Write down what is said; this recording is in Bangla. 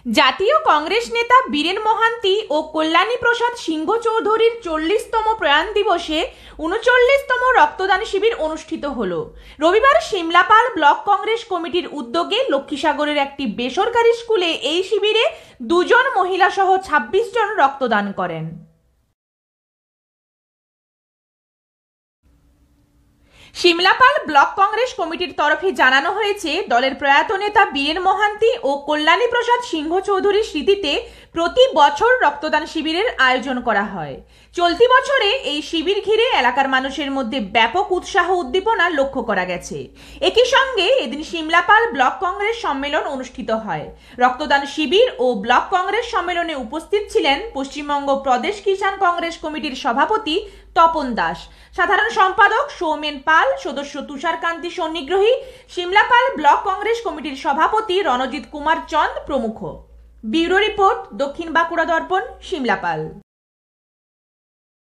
জাতীয় কংগ্রেস নেতা বীরেন মহান্তি ও কল্যাণী প্রসাদ সিংহ চৌধুরীর 40তম প্রয়াণ দিবসে 39তম রক্তদান শিবির অনুষ্ঠিত হলো। রবিবার সিমলাপাল ব্লক কংগ্রেস কমিটির উদ্যোগে লক্ষ্মীসাগরের একটি বেসরকারি স্কুলে এই শিবিরে 2 জন মহিলা সহ 26 জন রক্তদান করেন। সিমলাপাল ব্লক কংগ্রেস কমিটির তরফে জানানো হয়েছে, দলের প্রয়াত নেতা বীরেন মহান্তি ও কল্যাণী প্রসাদ সিংহ চৌধুরীর স্মৃতিতে প্রতি বছর রক্তদান শিবিরের আয়োজন করা হয়। চলতি বছরে এই শিবির ঘিরে এলাকার মানুষের মধ্যে ব্যাপক উৎসাহ উদ্দীপনা লক্ষ্য করা গেছে। একই সঙ্গে এদিন সিমলাপাল ব্লক কংগ্রেস সম্মেলন অনুষ্ঠিত হয়। রক্তদান শিবির ও ব্লক কংগ্রেস সম্মেলনে উপস্থিত ছিলেন পশ্চিমবঙ্গ প্রদেশ কিষাণ কংগ্রেস কমিটির সভাপতি তপন দাস, সাধারণ সম্পাদক সৌমেন পাল, সদস্য তুষারকান্তি সন্নিগ্রহী, সিমলাপাল ব্লক কংগ্রেস কমিটির সভাপতি রণজিৎ কুমার চন্দ প্রমুখ। ব্যুরো রিপোর্ট, দক্ষিণ বাঁকুড়া দর্পণ, সিমলাপাল।